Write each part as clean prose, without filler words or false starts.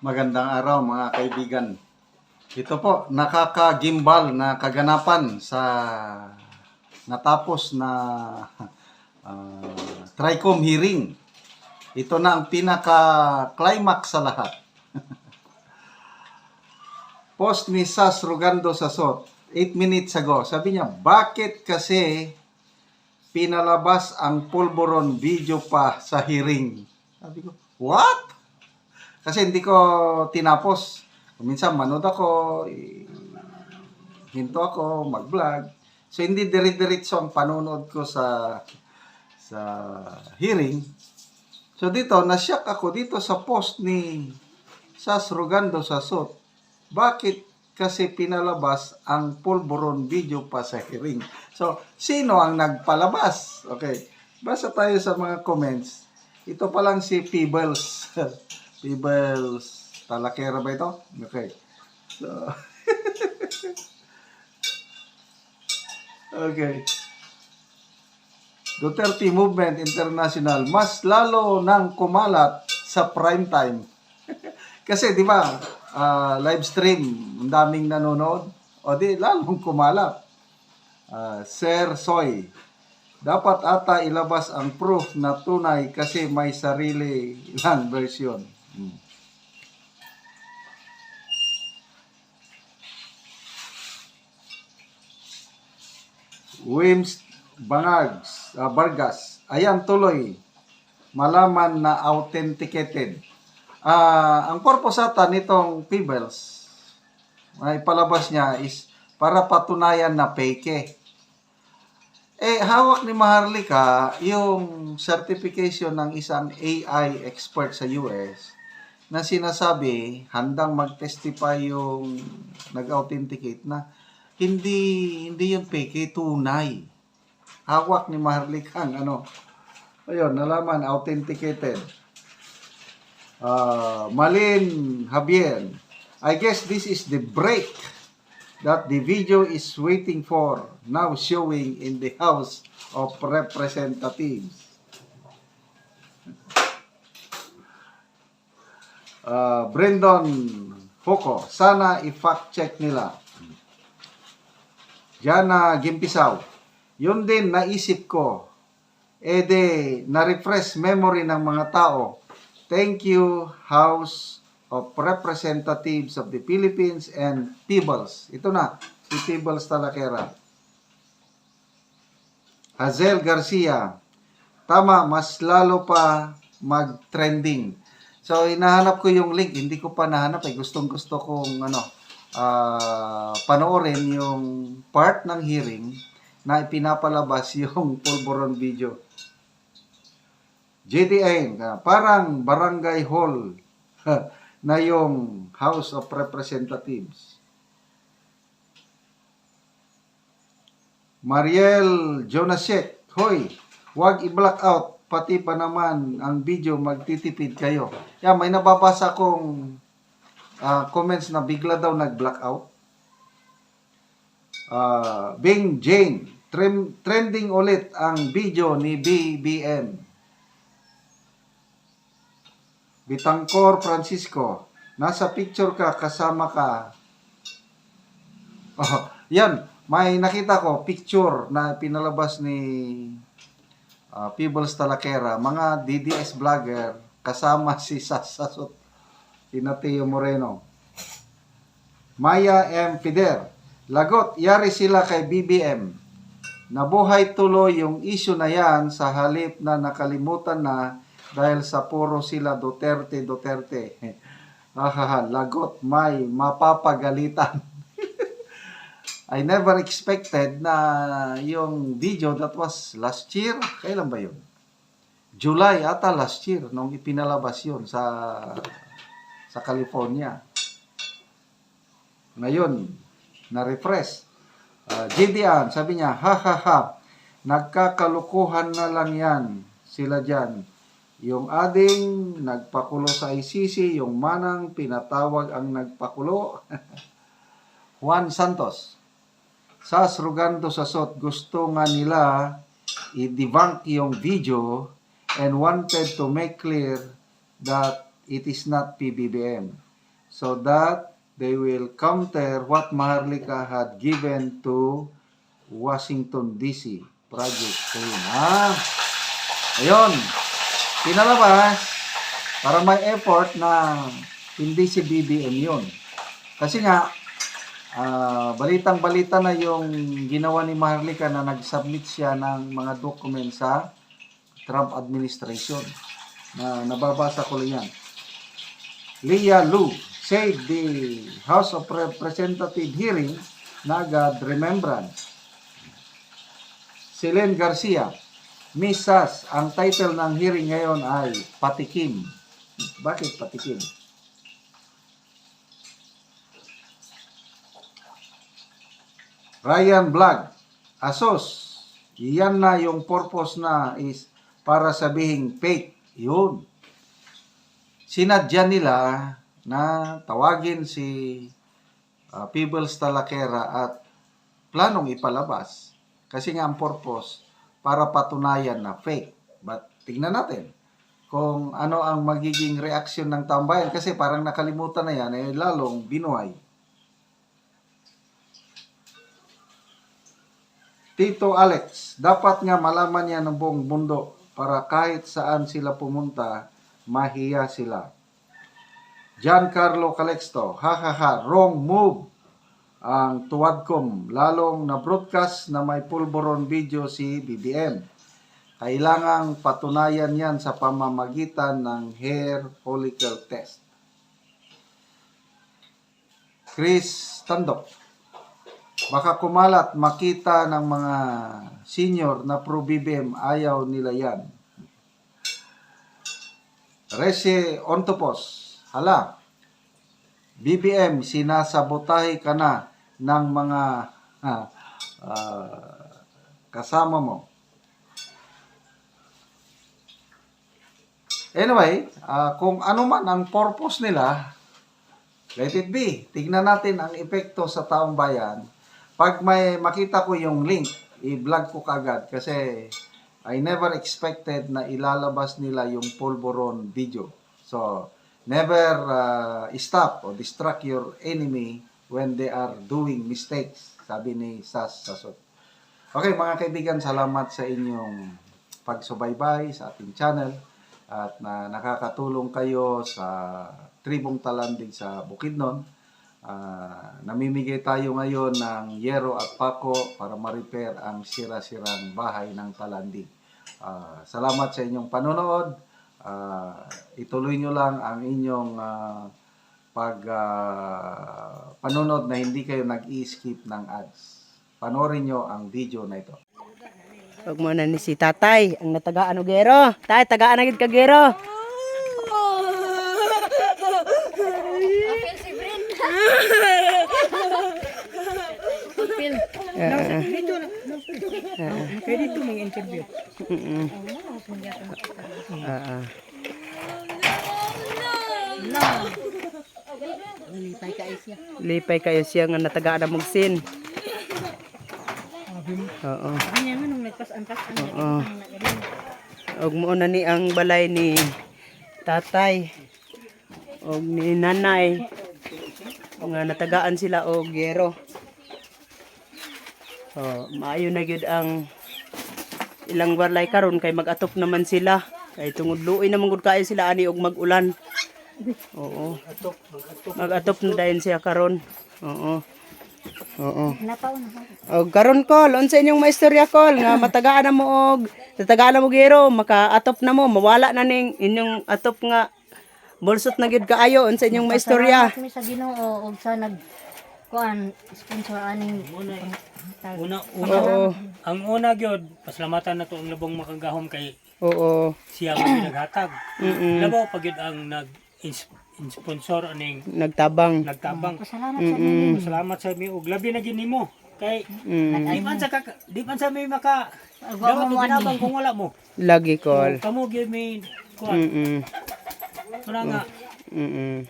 Magandang araw mga kaibigan. Ito po, nakakagimbal na kaganapan sa natapos na TRICOM hearing. Ito na ang pinaka-climax sa lahat. Post ni Sas Rugando Sasot, 8 minutes ago. Sabi niya, bakit kasi pinalabas ang pulburon video pa sa hearing? Sabi ko, what? Kasi hindi ko tinapos. Minsan manood ako, hinto ako, mag-vlog. So hindi dire-diretso ang panonood ko sa hearing. So dito, nasyak ako dito sa post ni Sas Rugando Sasot. Bakit kasi pinalabas ang pulburon video pa sa hearing? So, sino ang nagpalabas? Okay. Basta tayo sa mga comments. Ito pa lang si Peebles. Peebles Talakera ba ito? Okay. So, okay. Duterte Movement International mas lalo nang kumalat sa prime time. Kasi di ba, live stream, ang daming nanonood. O di, lalong kumalat. Sir Soy, dapat ata ilabas ang proof na tunay kasi may sarili lang version. Wims Vargas, ayan tuloy, malaman na authenticated. Ang purpose ata nitong Peebles, ay palabas niya is para patunayan na fake. Hawak ni Maharlika yung certification ng isang AI expert sa US na sinasabi, handang mag-testify yung nag-authenticate na hindi yung fake, tunay. Hawak ni Maharlika ang ayun, nalaman, authenticated. Malin Javier, I guess this is the break that the video is waiting for, now showing in the House of Representatives. Brandon Foco, sana i-fact check nila. Jana Gimpisaw, yun din naisip ko. Na-refresh memory ng mga tao. Thank you, House of Representatives of the Philippines and Peebles. Ito na, si Peebles Talakera. Hazel Garcia, tama, mas lalo pa mag-trending. So, hinahanap ko yung link. Hindi ko pa nahanap. Gustong-gusto kong panoorin yung part ng hearing na ipinapalabas yung pulburon video. JDA, parang barangay hall na yung House of Representatives. Mariel Jonasek, hoy, wag i-block out, pati pa naman ang video, magtitipid kayo. May nababasa kong comments na bigla daw nag-block out. Bing Jane, trending ulit ang video ni BBM. Bitangkor Francisco, nasa picture ka, kasama ka. Yan, may nakita ko picture na pinalabas ni Peebles Talakera, mga DDS vlogger, kasama si Sasot, Tinateo Moreno. Maya M. Fider, lagot, yari sila kay BBM. Nabuhay tuloy yung issue na yan sa halip na nakalimutan na dahil sa puro sila Duterte. Lagot, may mapapagalitan. I never expected na yung video that was last year. Kailan ba yun? July ata last year nung ipinalabas yun sa California. Ngayon, na-refresh. JDan, sabi niya, nagkakalukuhan na lang yan sila dyan. Yung ading nagpakulo sa ICC, yung manang pinatawag ang nagpakulo. Juan Santos, Sas Rugando Sasot, gusto nga nila i-debunk yung video and wanted to make clear that it is not PBBM. so that they will counter what Maharlika had given to Washington DC Project Clean. Ayun, pinalabas para may effort na hindi si BBM yun. Kasi nga, balitang-balita na yung ginawa ni Maharlika na nag-submit siya ng mga document sa Trump administration. Na nababasa ko lang yan. Leah Lu said the House of Representatives hearing nagad remembrance. Selen Garcia, Miss Sas, ang title ng hearing ngayon ay Patikim. Bakit Patikim? Ryan Vlog, Asos, yan na yung purpose na is para sabihing fake. Yun. Sinadya nila na tawagin si Peebles Talakera at planong ipalabas. Kasi nga ang purpose para patunayan na fake. But tingnan natin kung ano ang magiging reaksyon ng tambayan kasi parang nakalimutan na yan eh lalong binuhay. Tito Alex, dapat nga malaman niya ng buong mundo para kahit saan sila pumunta, mahiya sila. Giancarlo Calexto, wrong move ang Tuwadcom, lalong na-broadcast na may pulburon video si BBM. Kailangang patunayan yan sa pamamagitan ng hair follicle test. Chris Tandok, baka kumalat makita ng mga senior na pro-BBM, ayaw nila yan. Rese Ontopos, hala, BBM, sinasabotahe ka na ng mga kasama mo. Anyway, kung ano man ang purpose nila, let it be. Tignan natin ang epekto sa taong bayan. Pag may makita ko yung link, i-vlog ko kagad kasi I never expected na ilalabas nila yung pulburon video. So, never stop or distract your enemy when they are doing mistakes, sabi ni Sas Sasot. Okay, mga kaibigan, salamat sa inyong pagsubaybay sa ating channel at na nakakatulong kayo sa Tribong Talandig sa Bukidnon. Namimigay tayo ngayon ng yero at pako para ma-repair ang sira-sirang bahay ng Talandig. Salamat sa inyong panonood. Ituloy nyo lang ang inyong panonood na hindi kayo nag-i-skip ng ads. Panoorin nyo ang video na ito. Huwag mo na ni si tatay, ang natagaan o gero. Tay, tagaan na gid ka gero. Kaya dito may interview. Lipay kayo siya nga natagaan na mugsin. Oo. Oo. Og mo na ni ang balay ni tatay og ni nanay nga natagaan sila og gero. Maayo na gyud ang ilang balay karon kay mag-atop naman sila. Kay tungod luoy naman gud kayo sila ani og mag-ulan. Oo. Mag-atop na dayon siya karon. Oo. Oo. Og karon kol, unsa inyong maistorya kol nga matagaan na mo og tatagaan na mo gero, maka-atop na mo, mawala na ning inyong atop nga bolsot na gyud kaayo, unsa inyong maistorya? Salamat mi sa Ginoo og sa sponsor aning Oo. Ang una gyud, pasalamatan nato ang labong makagahom kay Oo. siya ang naghatag. Mm-mm. Labaw pag gyud ang nag-sponsor aning Nagtabang. nagtabang. Salamat sa Ginoo. Salamat sa mi og labi na gid nimo kay Mm. di man sa mi maka Agwa dapat mo og ginabang kung wala mo. Lagi kol. Kamo gyud mi kuan. Mm. Wala nga Mm.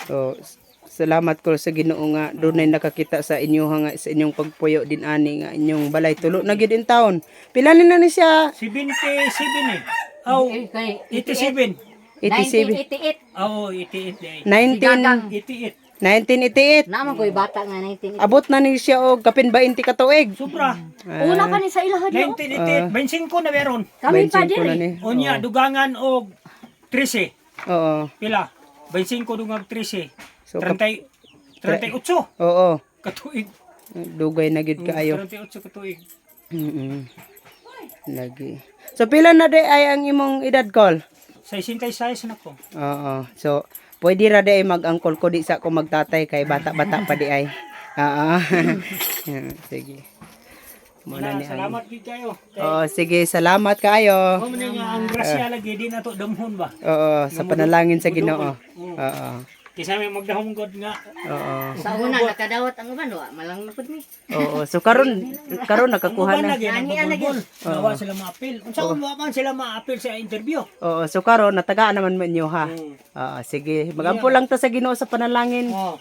So, salamat ko sa Ginoo nga dunay nakakita sa inyo nga sa inyong pagpuyo din ani nga inyong balay tulo na gid in taon. Pila na ni siya? 77 eh. Aw, Kay 87. 87. 1988. Oo, 88 day. 19 88. 1988. Naman ko'y bata nga 1988. Abot na ni siya og kapin 20 ka tuig. Sobra. Una pa ni sa ilahan yo. 1988. 25 na meron. Kami pa 25 na diri. ni. Unya, dugangan og 13. Oo. Pila? 25 dugang 13. So, 38. Oo. Katuig. Dugay na gid kaayo. 38 katuig. Lagi. So pila na day ay ang imong edad call? 66 na ko. Oo. So pwede ra day mag-angkol ko di sa ako magtatay kay bata-bata pa di ay. Oo. Sige. Muna ni ang. Salamat gid kayo. Oo, sige, salamat kayo. Mo man nga ang grasya lagi di na to damhon ba. Oo, sa panalangin sa Ginoo. Oo. Kisa may magdahom god nga. Oo. Sa una nakadawat ang uban wa malang napud mi. Oo. So karon nakakuha na. Lagi nagbubulbol. Nawa sila maapil. Unsa man man sila maapil sa interview? Oo, so karon natagaan naman man inyo ha. Oo, sige. Magampo lang ta sa Ginoo sa panalangin. Oh.